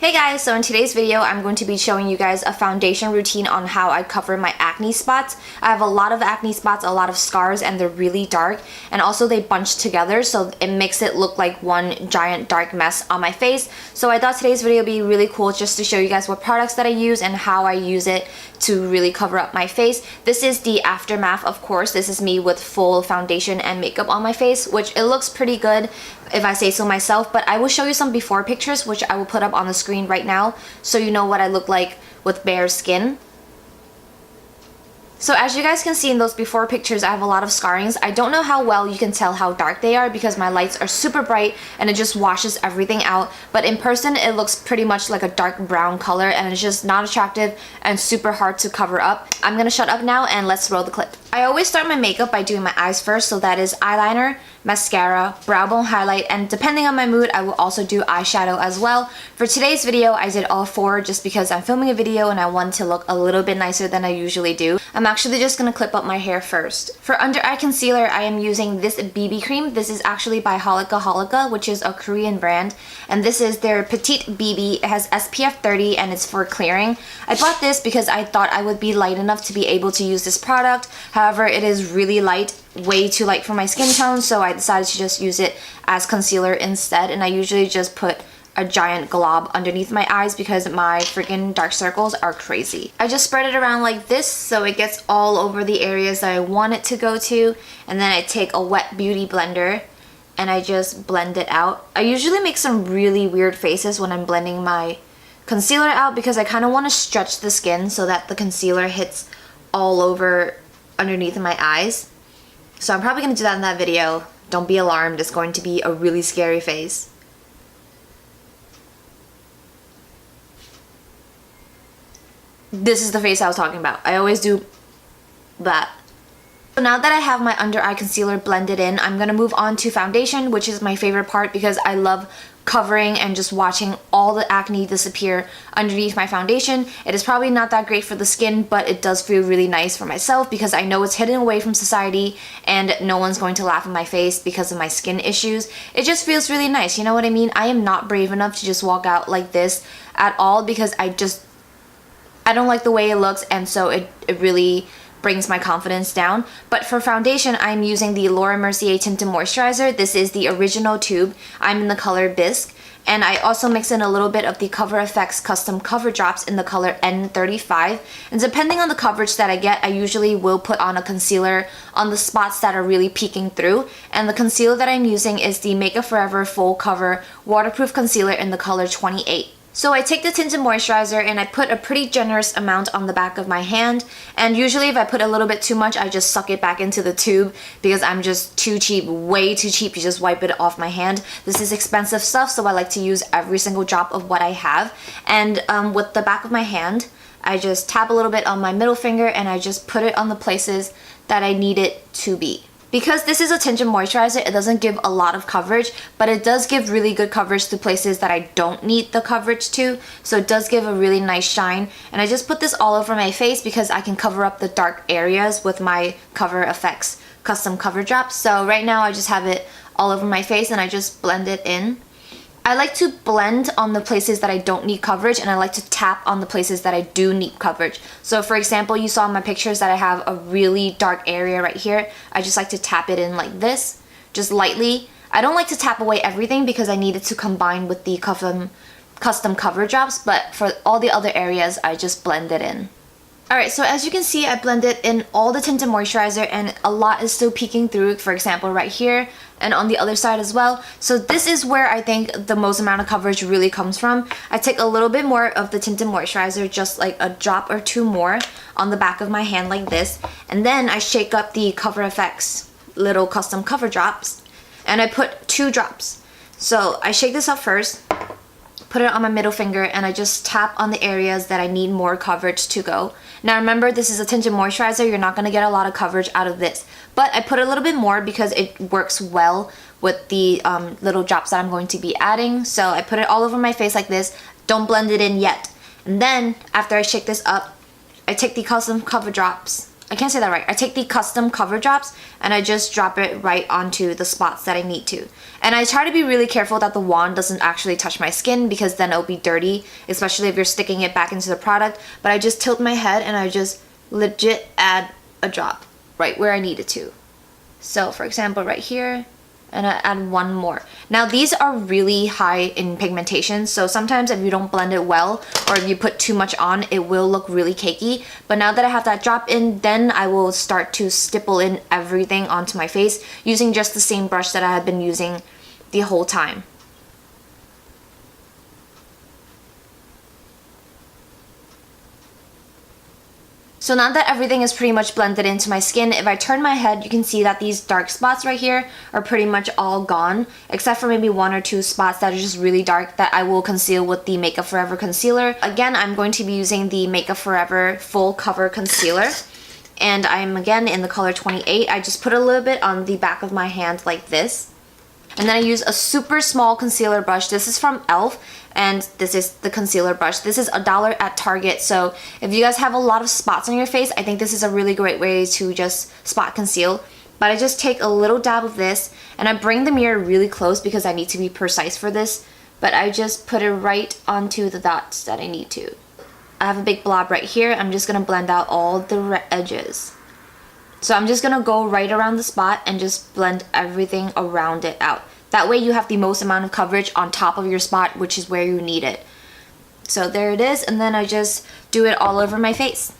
Hey guys, so in today's video I'm going to be showing you guys a foundation routine on how I cover my acne spots. I have a lot of acne spots, a lot of scars, and they're really dark, and also they bunch together so it makes it look like one giant dark mess on my face. So I thought today's video would be really cool just to show you guys what products that I use and how I use it to really cover up my face. This is the aftermath, of course. This is me with full foundation and makeup on my face, which it looks pretty good if I say so myself, but I will show you some before pictures which I will put up on the screen right now so you know what I look like with bare skin. So as you guys can see in those before pictures, I have a lot of scarrings. I don't know how well you can tell how dark they are because my lights are super bright and it just washes everything out. But in person, it looks pretty much like a dark brown color and it's just not attractive and super hard to cover up. I'm gonna shut up now and let's roll the clip. I always start my makeup by doing my eyes first, so that is eyeliner, mascara, brow bone highlight, and depending on my mood, I will also do eyeshadow as well. For today's video, I did all four just because I'm filming a video and I want to look a little bit nicer than I usually do. I'm actually just gonna clip up my hair first. For under eye concealer, I am using this BB cream. This is actually by Holika, which is a Korean brand, and this is their Petite BB. It has SPF 30 and it's for clearing. I bought this because I thought I would be light enough to be able to use this product. However, it is really light, way too light for my skin tone, so I decided to just use it as concealer instead, and I usually just put a giant glob underneath my eyes because my freaking dark circles are crazy. I just spread it around like this so it gets all over the areas that I want it to go to, and then I take a wet beauty blender and I just blend it out. I usually make some really weird faces when I'm blending my concealer out because I kind of want to stretch the skin so that the concealer hits all over underneath my eyes. So I'm probably going to do that in that video. Don't be alarmed, it's going to be a really scary face. This is the face I was talking about. I always do that. So now that I have my under eye concealer blended in, I'm going to move on to foundation, which is my favorite part because I love covering and just watching all the acne disappear underneath my foundation. It is probably not that great for the skin, but it does feel really nice for myself because I know it's hidden away from society and no one's going to laugh in my face because of my skin issues. It just feels really nice, you know what I mean? I am not brave enough to just walk out like this at all because I don't like the way it looks, and so it really brings my confidence down. But for foundation, I'm using the Laura Mercier Tinted Moisturizer. This is the original tube. I'm in the color Bisque, and I also mix in a little bit of the Cover FX Custom Cover Drops in the color N35. And depending on the coverage that I get, I usually will put on a concealer on the spots that are really peeking through. And the concealer that I'm using is the Makeup Forever Full Cover Waterproof Concealer in the color 28. So I take the tinted moisturizer and I put a pretty generous amount on the back of my hand, and usually if I put a little bit too much, I just suck it back into the tube because I'm just too cheap, way too cheap to just wipe it off my hand. This is expensive stuff, so I like to use every single drop of what I have. And with the back of my hand, I just tap a little bit on my middle finger and I just put it on the places that I need it to be. Because this is a tinted moisturizer, it doesn't give a lot of coverage, but it does give really good coverage to places that I don't need the coverage to. So it does give a really nice shine. And I just put this all over my face because I can cover up the dark areas with my Cover FX Custom Cover Drops. So right now I just have it all over my face and I just blend it in. I like to blend on the places that I don't need coverage, and I like to tap on the places that I do need coverage. So for example, you saw in my pictures that I have a really dark area right here. I just like to tap it in like this, just lightly. I don't like to tap away everything because I need it to combine with the custom cover drops, but for all the other areas, I just blend it in. Alright, so as you can see, I blended in all the tinted moisturizer and a lot is still peeking through, for example right here and on the other side as well. So this is where I think the most amount of coverage really comes from. I take a little bit more of the tinted moisturizer, just like a drop or two more on the back of my hand like this, and then I shake up the Cover FX little custom cover drops and I put 2 drops. So I shake this up first, put it on my middle finger, and I just tap on the areas that I need more coverage to go. Now remember, this is a tinted moisturizer, you're not going to get a lot of coverage out of this, but I put a little bit more because it works well with the little drops that I'm going to be adding. So I put it all over my face like this, don't blend it in yet. And then after I shake this up, I take the custom cover drops I can't say that right. I take the custom cover drops and I just drop it right onto the spots that I need to. And I try to be really careful that the wand doesn't actually touch my skin because then it'll be dirty, especially if you're sticking it back into the product. But I just tilt my head and I just legit add a drop right where I need it to. So for example, right here, and I add one more. Now these are really high in pigmentation, so sometimes if you don't blend it well or if you put too much on, it will look really cakey. But now that I have that drop in, then I will start to stipple in everything onto my face using just the same brush that I had been using the whole time. So now that everything is pretty much blended into my skin, if I turn my head, you can see that these dark spots right here are pretty much all gone, except for maybe one or two spots that are just really dark that I will conceal with the Makeup Forever concealer. Again, I'm going to be using the Makeup Forever Full Cover Concealer, and I'm again in the color 28. I just put a little bit on the back of my hand like this. And then I use a super small concealer brush. This is from e.l.f. and this is the concealer brush. This is $1 at Target, so if you guys have a lot of spots on your face, I think this is a really great way to just spot conceal. But I just take a little dab of this and I bring the mirror really close because I need to be precise for this, but I just put it right onto the dots that I need to. I have a big blob right here. I'm just gonna blend out all the edges. So I'm just gonna go right around the spot and just blend everything around it out. That way you have the most amount of coverage on top of your spot, which is where you need it. So there it is, and then I just do it all over my face.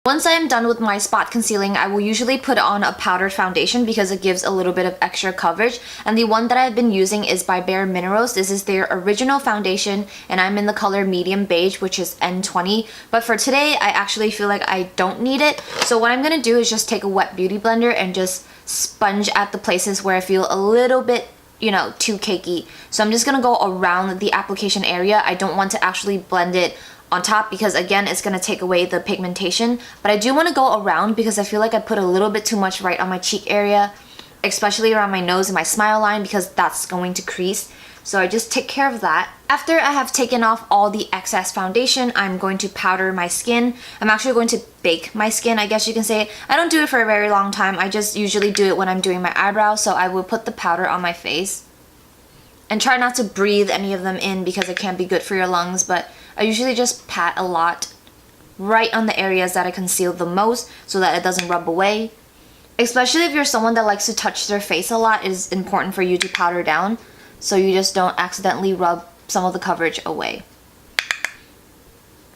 Once I am done with my spot concealing, I will usually put on a powdered foundation because it gives a little bit of extra coverage. And the one that I've been using is by Bare Minerals. This is their original foundation and I'm in the color medium beige, which is N20. But for today, I actually feel like I don't need it. So what I'm going to do is just take a wet beauty blender and just sponge at the places where I feel a little bit, you know, too cakey. So I'm just going to go around the application area. I don't want to actually blend it on top because again it's going to take away the pigmentation, but I do want to go around because I feel like I put a little bit too much right on my cheek area, especially around my nose and my smile line because that's going to crease. So I just take care of that. After I have taken off all the excess foundation, I'm going to powder my skin. I'm actually going to bake my skin, I guess you can say. I don't do it for a very long time. I just usually do it when I'm doing my eyebrows, so I will put the powder on my face and try not to breathe any of them in because it can't be good for your lungs, but I usually just pat a lot right on the areas that I conceal the most so that it doesn't rub away. Especially if you're someone that likes to touch their face a lot, it is important for you to powder down so you just don't accidentally rub some of the coverage away.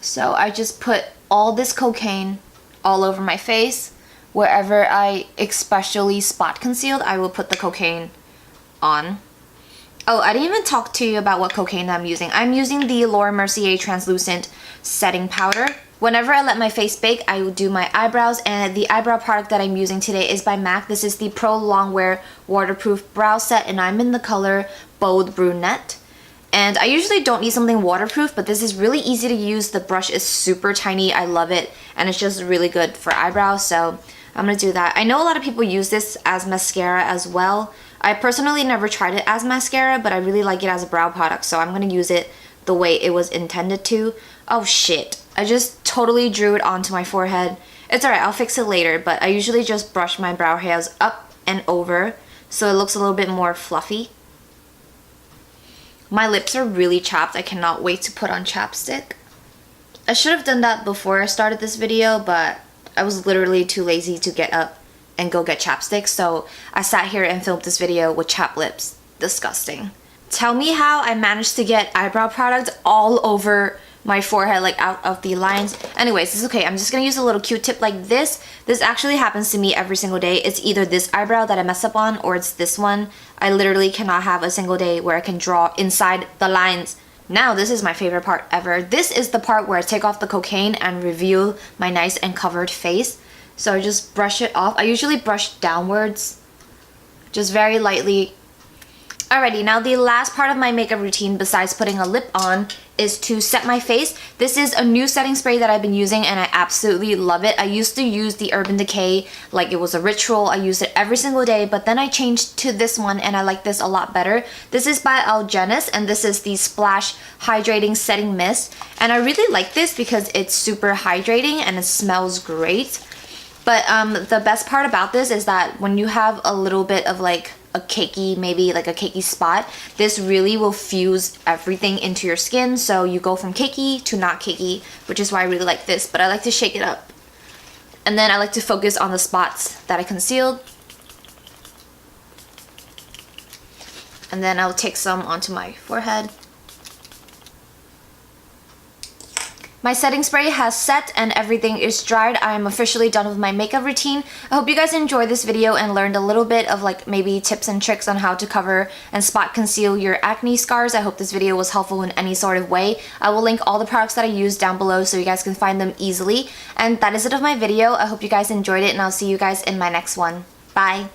So I just put all this cocaine all over my face. Wherever I especially spot concealed, I will put the cocaine on. Oh, I didn't even talk to you about what cocaine I'm using. I'm using the Laura Mercier Translucent Setting Powder. Whenever I let my face bake, I will do my eyebrows, and the eyebrow product that I'm using today is by MAC. This is the Pro Longwear Waterproof Brow Set, and I'm in the color Bold Brunette. And I usually don't need something waterproof, but this is really easy to use. The brush is super tiny. I love it, and it's just really good for eyebrows, so I'm gonna do that. I know a lot of people use this as mascara as well. I personally never tried it as mascara, but I really like it as a brow product, so I'm gonna use it the way it was intended to. Oh shit, I just totally drew it onto my forehead. It's alright, I'll fix it later, but I usually just brush my brow hairs up and over so it looks a little bit more fluffy. My lips are really chapped. I cannot wait to put on chapstick. I should have done that before I started this video, but I was literally too lazy to get up and go get chapstick, so I sat here and filmed this video with chapped lips. Disgusting. Tell me how I managed to get eyebrow product all over my forehead, like out of the lines. Anyways, it's okay. I'm just gonna use a little Q-tip like this. This actually happens to me every single day. It's either this eyebrow that I mess up on or it's this one. I literally cannot have a single day where I can draw inside the lines. Now, this is my favorite part ever. This is the part where I take off the cocaine and reveal my nice and covered face. So I just brush it off. I usually brush downwards, just very lightly. Alrighty, now the last part of my makeup routine besides putting a lip on is to set my face. This is a new setting spray that I've been using and I absolutely love it. I used to use the Urban Decay like it was a ritual. I used it every single day, but then I changed to this one and I like this a lot better. This is by Algenis and this is the Splash Hydrating Setting Mist. And I really like this because it's super hydrating and it smells great. But the best part about this is that when you have a little bit of like a cakey, maybe like a cakey spot, this really will fuse everything into your skin, so you go from cakey to not cakey, which is why I really like this. But I like to shake it up, and then I like to focus on the spots that I concealed, and then I'll take some onto my forehead. My setting spray has set and everything is dried. I am officially done with my makeup routine. I hope you guys enjoyed this video and learned a little bit of like maybe tips and tricks on how to cover and spot conceal your acne scars. I hope this video was helpful in any sort of way. I will link all the products that I use down below so you guys can find them easily. And that is it of my video. I hope you guys enjoyed it and I'll see you guys in my next one. Bye!